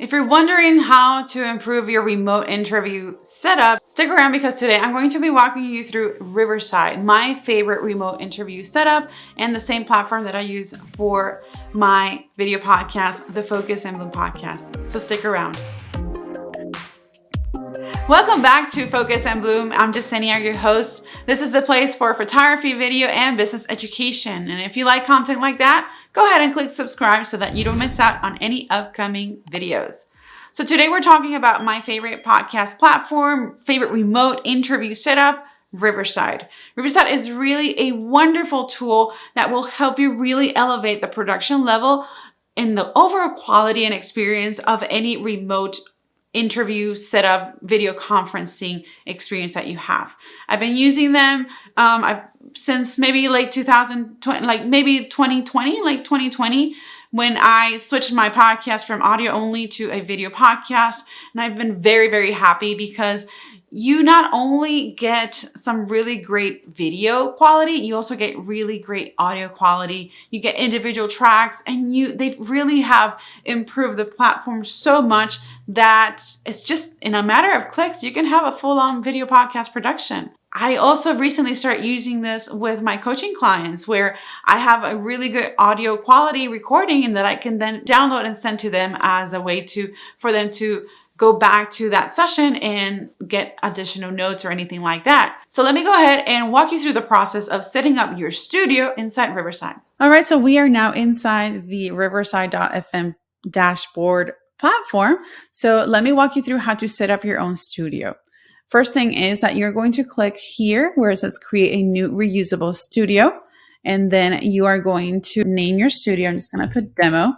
If you're wondering how to improve your remote interview setup, stick around because today I'm going to be walking you through Riverside, my favorite remote interview setup and the same platform that I use for my video podcast, the Focus and Bloom podcast. So stick around. Welcome back to Focus and Bloom. I'm Jasenia, your host. This is the place for photography, video, and business education. And if you like content like that, go ahead and click subscribe so that you don't miss out on any upcoming videos. So today we're talking about my favorite podcast platform, favorite remote interview setup, Riverside. Riverside is really a wonderful tool that will help you really elevate the production level and the overall quality and experience of any remote interview setup, video conferencing experience that you have. I've been using them since maybe late 2020, like maybe 2020, when I switched my podcast from audio only to a video podcast. And I've been very, very happy because you not only get some really great video quality, you also get really great audio quality. You get individual tracks, and they really have improved the platform so much that it's just in a matter of clicks, you can have a full-on video podcast production. I also recently started using this with my coaching clients, where I have a really good audio quality recording and that I can then download and send to them as a way for them to go back to that session and get additional notes or anything like that. So let me go ahead and walk you through the process of setting up your studio inside Riverside. All right, so we are now inside the Riverside.fm dashboard platform. So let me walk you through how to set up your own studio. First thing is that you're going to click here where it says create a new reusable studio. And then you are going to name your studio. I'm just going to put demo.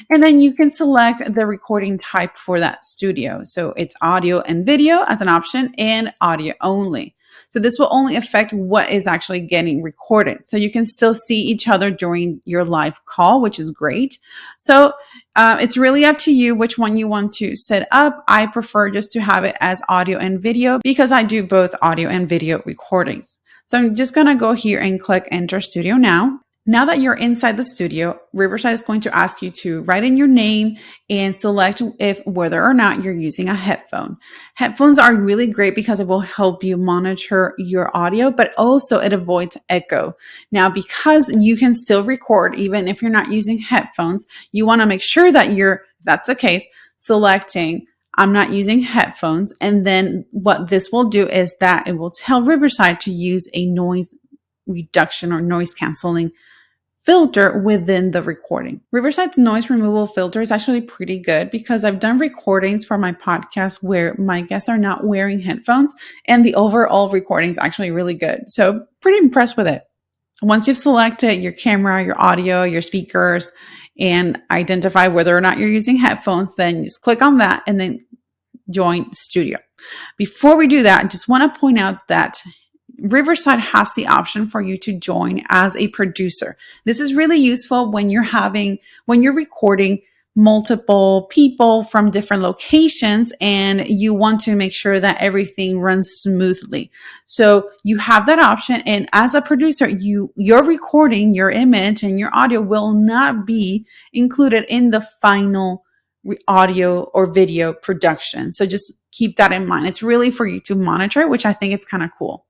And then you can select the recording type for that studio. So it's audio and video as an option and audio only. So this will only affect what is actually getting recorded. So you can still see each other during your live call, which is great. So it's really up to you which one you want to set up. I prefer just to have it as audio and video because I do both audio and video recordings. So I'm just going to go here and click Enter Studio now. Now that you're inside the studio, Riverside is going to ask you to write in your name and select whether or not you're using a headphone. Headphones are really great because it will help you monitor your audio, but also it avoids echo. Now, because you can still record even if you're not using headphones, you want to make sure that if that's the case, selecting I'm not using headphones. And then what this will do is that it will tell Riverside to use a noise reduction or noise canceling filter within the recording. Riverside's noise removal filter is actually pretty good because I've done recordings for my podcast where my guests are not wearing headphones and the overall recording is actually really good. So pretty impressed with it. Once you've selected your camera, your audio, your speakers, and identify whether or not you're using headphones, then just click on that and then join Studio. Before we do that, I just want to point out that Riverside has the option for you to join as a producer. This is really useful when you're recording multiple people from different locations and you want to make sure that everything runs smoothly. So you have that option. And as a producer, your recording, your image and your audio will not be included in the final audio or video production. So just keep that in mind. It's really for you to monitor, which I think it's kind of cool.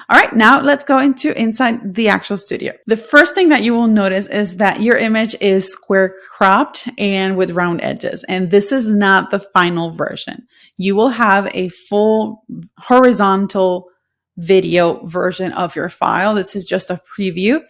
All right, now let's go inside the actual studio. The first thing that you will notice is that your image is square cropped and with round edges. And this is not the final version. You will have a full horizontal video version of your file. This is just a preview.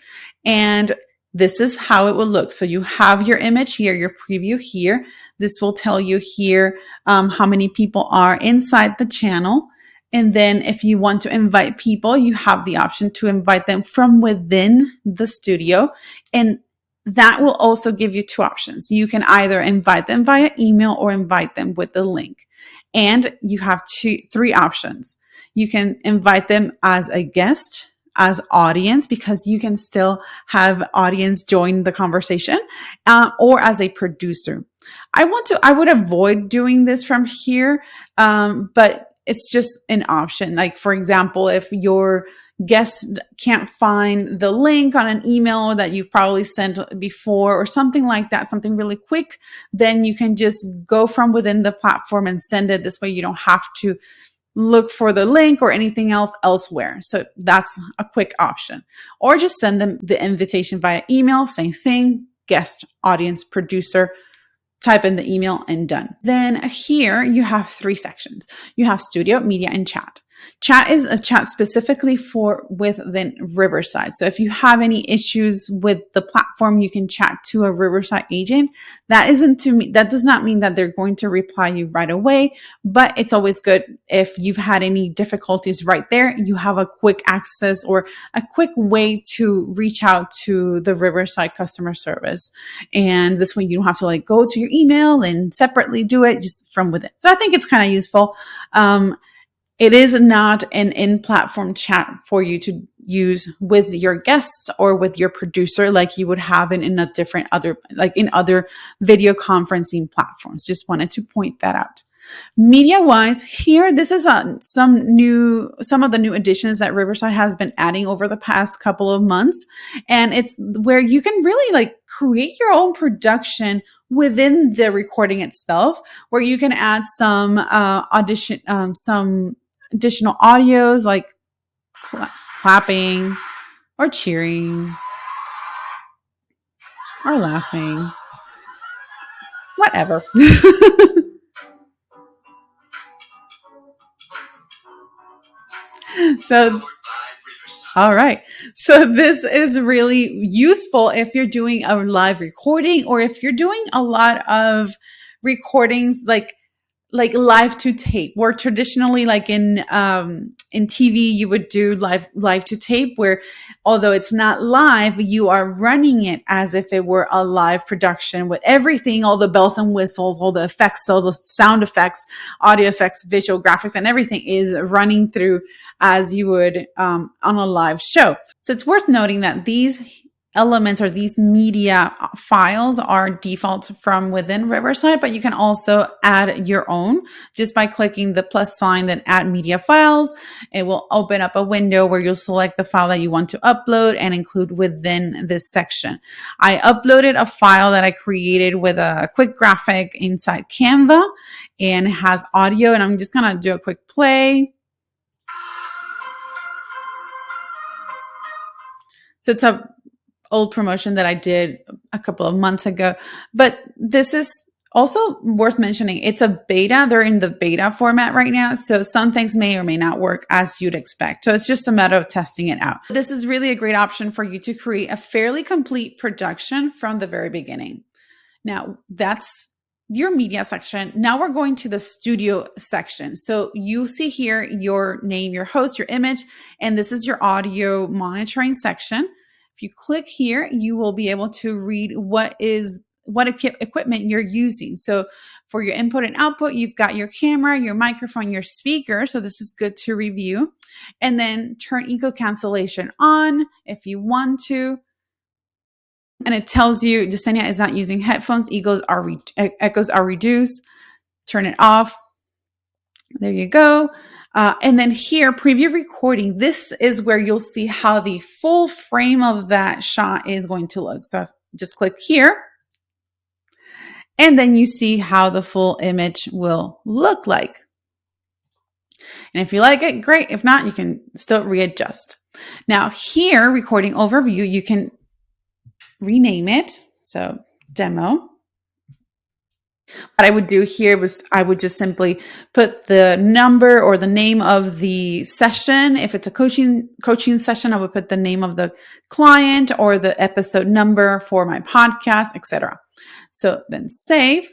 And this is how it will look. So you have your image here, your preview here. This will tell you here how many people are inside the channel. And then if you want to invite people, you have the option to invite them from within the studio. And that will also give you two options. You can either invite them via email or invite them with the link. And you have three options. You can invite them as a guest, as audience, because you can still have audience join the conversation, or as a producer. I would avoid doing this from here, but it's just an option. Like, for example, if you're guests can't find the link on an email that you've probably sent before or something like that, something really quick, then you can just go from within the platform and send it. This way you don't have to look for the link or anything else elsewhere. So that's a quick option. Or just send them the invitation via email, same thing, guest, audience, producer, type in the email and done. Then here you have 3 sections. You have studio, media, and chat. Chat is a chat specifically for within Riverside. So if you have any issues with the platform, you can chat to a Riverside agent. That does not mean that they're going to reply you right away, but it's always good if you've had any difficulties right there, you have a quick access or a quick way to reach out to the Riverside customer service. And this way you don't have to go to your email and separately do it, just from within. So I think it's kind of useful. It is not an in-platform chat for you to use with your guests or with your producer like you would have in a different other video conferencing platforms. Just wanted to point that out. Media-wise, here, this is some of the new additions that Riverside has been adding over the past couple of months. And it's where you can really create your own production within the recording itself, where you can add some some additional audios like clapping or cheering or laughing, whatever. So, all right. So this is really useful if you're doing a live recording or if you're doing a lot of recordings like live to tape, where traditionally in TV you would do live to tape, where although it's not live, you are running it as if it were a live production with everything, all the bells and whistles, all the effects, all the sound effects, audio effects, visual graphics, and everything is running through as you would on a live show. So it's worth noting that these elements or these media files are default from within Riverside, but you can also add your own just by clicking the plus sign, then add media files. It will open up a window where you'll select the file that you want to upload and include within this section. I uploaded a file that I created with a quick graphic inside Canva, and it has audio, and I'm just going to do a quick play. So it's a old promotion that I did a couple of months ago, but this is also worth mentioning. It's a beta. They're in the beta format right now. So some things may or may not work as you'd expect. So it's just a matter of testing it out. This is really a great option for you to create a fairly complete production from the very beginning. Now that's your media section. Now we're going to the studio section. So you see here your name, your host, your image, and this is your audio monitoring section. If you click here, you will be able to read what equipment you're using. So for your input and output, you've got your camera, your microphone, your speaker. So this is good to review. And then turn echo cancellation on if you want to. And it tells you Jasenia is not using headphones. Echoes are reduced. Turn it off. There you go. And then here, preview recording. This is where you'll see how the full frame of that shot is going to look. So just click here. And then you see how the full image will look like. And if you like it, great. If not, you can still readjust. Now here, recording overview, you can rename it. So demo. What I would do here was I would just simply put the number or the name of the session. If it's a coaching session, I would put the name of the client or the episode number for my podcast, etc. So then save.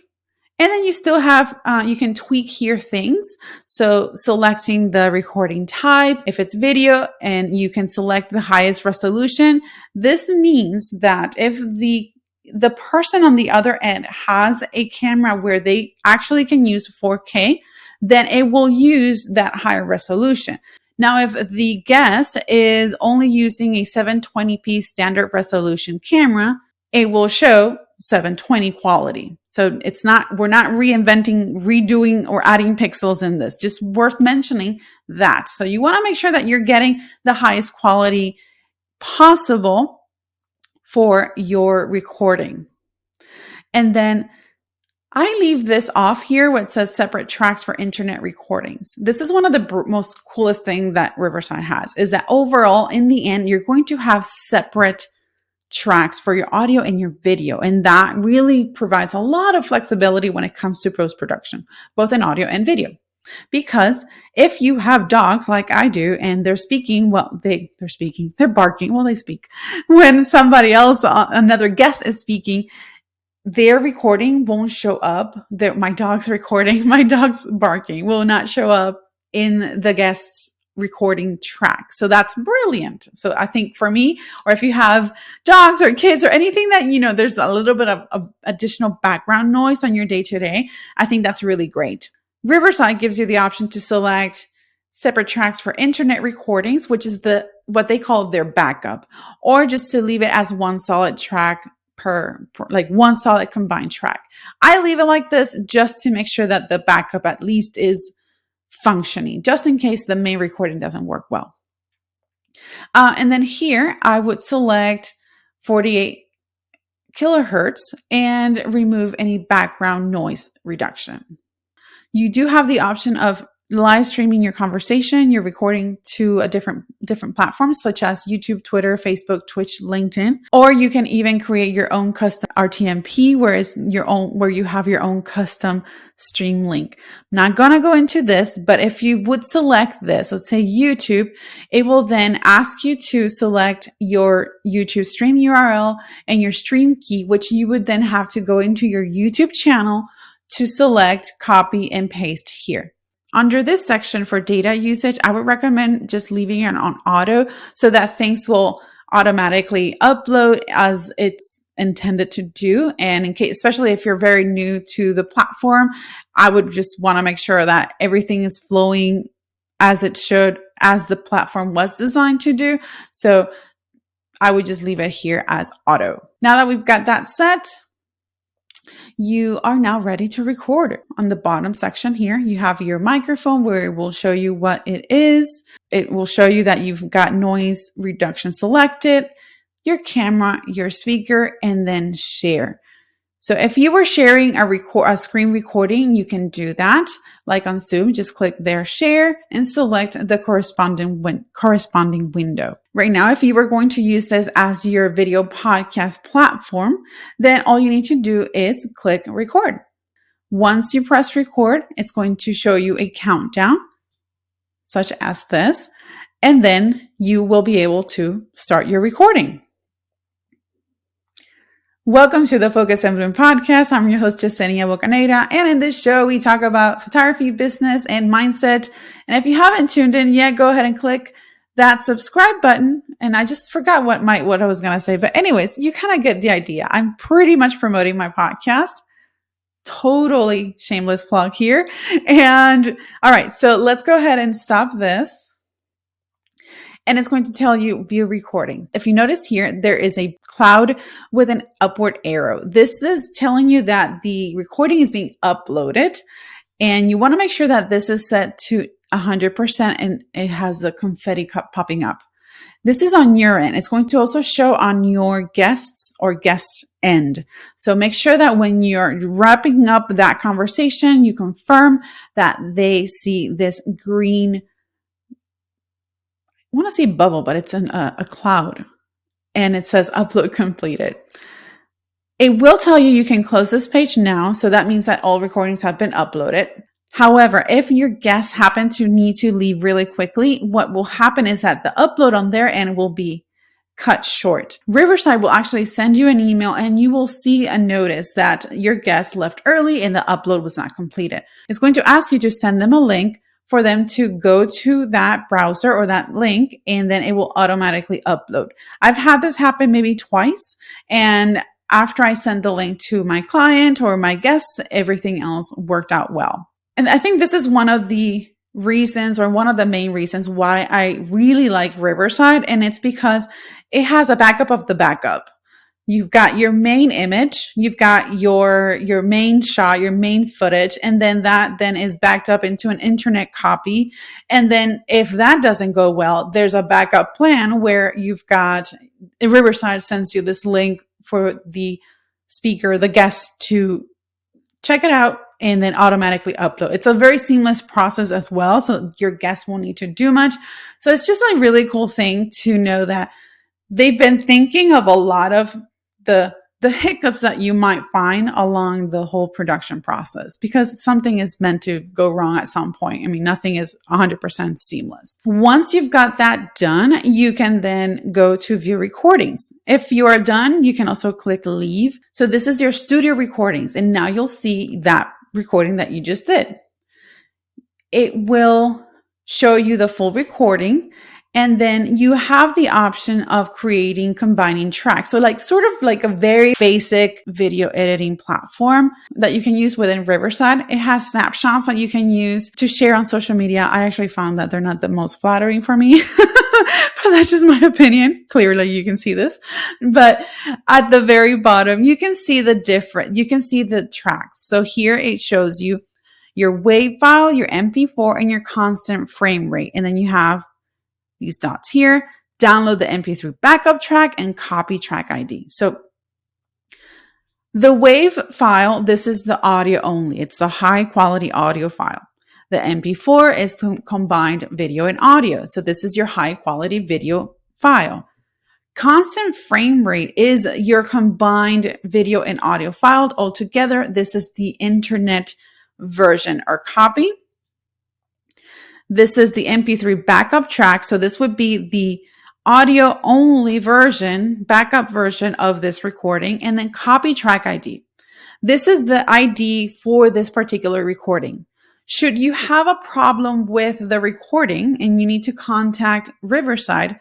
And then you still have, you can tweak here things. So selecting the recording type, if it's video, and you can select the highest resolution. This means that if the person on the other end has a camera where they actually can use 4K, then it will use that higher resolution. Now, if the guest is only using a 720p standard resolution camera, it will show 720 quality. So we're not reinventing, redoing, or adding pixels in this. Just worth mentioning that. So you want to make sure that you're getting the highest quality possible for your recording. And then I leave this off here where it says separate tracks for internet recordings. This is one of the most coolest thing that Riverside has, is that overall, in the end, you're going to have separate tracks for your audio and your video. And that really provides a lot of flexibility when it comes to post-production, both in audio and video. Because if you have dogs like I do and they're speaking, they're barking, well, they speak. When somebody else, another guest is speaking, their recording won't show up. My dog's recording, my dog's barking will not show up in the guest's recording track. So that's brilliant. So I think for me, or if you have dogs or kids or anything that, there's a little bit of additional background noise on your day-to-day, I think that's really great. Riverside gives you the option to select separate tracks for internet recordings, which is what they call their backup, or just to leave it as one solid track per like one solid combined track. I leave it like this just to make sure that the backup at least is functioning, just in case the main recording doesn't work well. And then here I would select 48 kilohertz and remove any background noise reduction. You do have the option of live streaming your conversation, your recording to a different platforms such as YouTube, Twitter, Facebook, Twitch, LinkedIn, or you can even create your own custom RTMP, where you have your own custom stream link. I'm not gonna go into this, but if you would select this, let's say YouTube, it will then ask you to select your YouTube stream URL and your stream key, which you would then have to go into your YouTube channel to select, copy, and paste here. Under this section for data usage, I would recommend just leaving it on auto so that things will automatically upload as it's intended to do. And in case, especially if you're very new to the platform, I would just want to make sure that everything is flowing as it should, as the platform was designed to do. So I would just leave it here as auto. Now that we've got that set, you are now ready to record. On the bottom section here, you have your microphone where it will show you what it is. It will show you that you've got noise reduction selected, your camera, your speaker, and then share. So if you were sharing a screen recording, you can do that. Like on Zoom, just click there, share, and select the corresponding window. Right now, if you were going to use this as your video podcast platform, then all you need to do is click record. Once you press record, it's going to show you a countdown, such as this, and then you will be able to start your recording. Welcome to the Focus and Bloom podcast. I'm your host, Yesenia Bocaneira. And in this show, we talk about photography, business, and mindset. And if you haven't tuned in yet, go ahead and click that subscribe button. And I just forgot what I was going to say. But anyways, you kind of get the idea. I'm pretty much promoting my podcast. Totally shameless plug here. And all right, so let's go ahead and stop this. And it's going to tell you view recordings. If you notice here, there is a cloud with an upward arrow. This is telling you that the recording is being uploaded, and you want to make sure that this is set to 100% and it has the confetti cup popping up. This is on your end. It's going to also show on your guests or guest end. So make sure that when you're wrapping up that conversation, you confirm that they see this green, I want to say bubble, but it's a cloud, and it says upload completed. It will tell you can close this page now. So that means that all recordings have been uploaded. However, if your guests happen to need to leave really quickly, what will happen is that the upload on their end will be cut short. Riverside will actually send you an email and you will see a notice that your guest left early and the upload was not completed. It's going to ask you to send them a link for them to go to that browser or that link, and then it will automatically upload. I've had this happen maybe twice, and after I send the link to my client or my guests, everything else worked out well. And I think this is one of the reasons, or one of the main reasons, why I really like Riverside, and it's because it has a backup of the backup. You've got your main image, you've got your main shot, your main footage, and then that then is backed up into an internet copy. And then if that doesn't go well, there's a backup plan where you've got Riverside sends you this link for the speaker, the guest, to check it out and then automatically upload. It's a very seamless process as well, so your guest won't need to do much. So it's just a really cool thing to know that they've been thinking of a lot of the hiccups that you might find along the whole production process, because something is meant to go wrong at some point. I mean, nothing is 100% seamless. Once you've got that done, you can then go to view recordings. If you are done, you can also click leave. So this is your studio recordings, and now you'll see that recording that you just did. It will show you the full recording. And then you have the option of creating combining tracks. So like sort of like a very basic video editing platform that you can use within Riverside. It has snapshots that you can use to share on social media. I actually found that they're not the most flattering for me, but that's just my opinion. Clearly you can see this, but at the very bottom, you can see you can see the tracks. So here it shows you your WAV file, your MP4, and your constant frame rate. And then you have these dots here, download the MP3 backup track and copy track ID. So the WAV file, this is the audio only. It's the high quality audio file. The MP4 is combined video and audio. So this is your high quality video file. Constant frame rate is your combined video and audio file altogether. This is the internet version or copy. This is the MP3 backup track. So this would be the audio only version, backup version of this recording, and then copy track ID. This is the ID for this particular recording. Should you have a problem with the recording and you need to contact Riverside,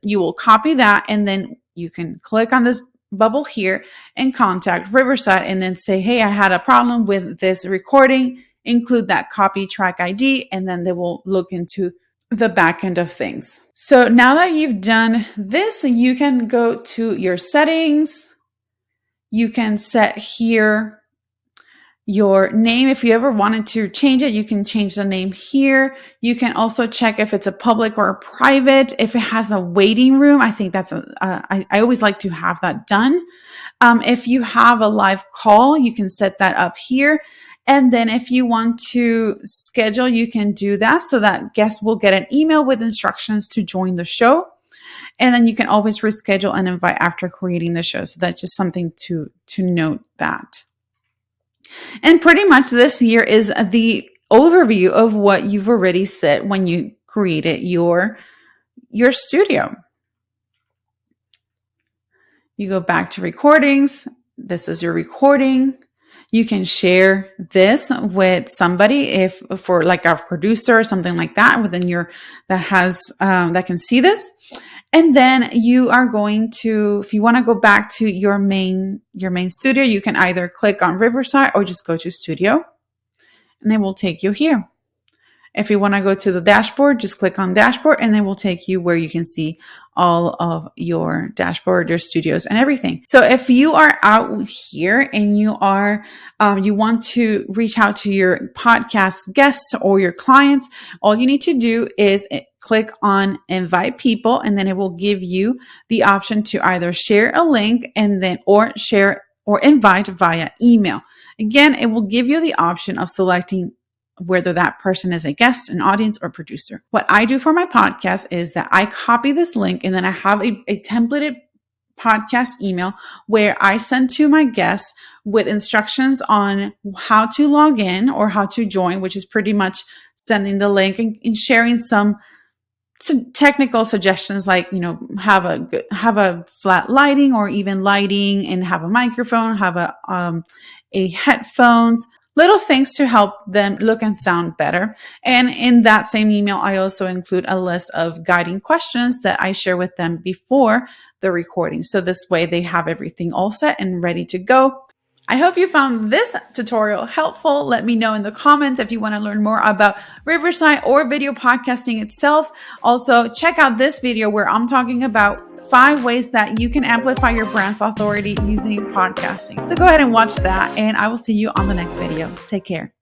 you will copy that, and then you can click on this bubble here and contact Riverside and then say, hey, I had a problem with this recording. Include that copy track ID, and then they will look into the back end of things. So now that you've done this, you can go to your settings. You can set here your name. If you ever wanted to change it, you can change the name here. You can also check if it's a public or a private. If it has a waiting room, I think that's I always like to have that done. If you have a live call, you can set that up here. And then if you want to schedule, you can do that so that guests will get an email with instructions to join the show. And then you can always reschedule and invite after creating the show. So that's just something to note that. And pretty much this here is the overview of what you've already set when you created your studio. You go back to recordings. This is your recording. You can share this with somebody if for like a producer or something like that within that can see this. And then you are going to, if you want to go back to your main studio, you can either click on Riverside or just go to Studio, and it will take you here. If you want to go to the dashboard, just click on Dashboard, and then we'll take you where you can see all of your dashboard, your studios, and everything. So if you are out here and you want to reach out to your podcast guests or your clients, all you need to do is click on Invite People, and then it will give you the option to either share a link or share or invite via email. Again, it will give you the option of selecting whether that person is a guest, an audience, or producer. What I do for my podcast is that I copy this link, and then I have a templated podcast email where I send to my guests with instructions on how to log in or how to join, which is pretty much sending the link and sharing some technical suggestions, like, have a flat lighting or even lighting, and have a microphone, have a headphones, little things to help them look and sound better. And in that same email, I also include a list of guiding questions that I share with them before the recording. So this way they have everything all set and ready to go. I hope you found this tutorial helpful. Let me know in the comments if you want to learn more about Riverside or video podcasting itself. Also, check out this video where I'm talking about 5 ways that you can amplify your brand's authority using podcasting. So go ahead and watch that, and I will see you on the next video. Take care.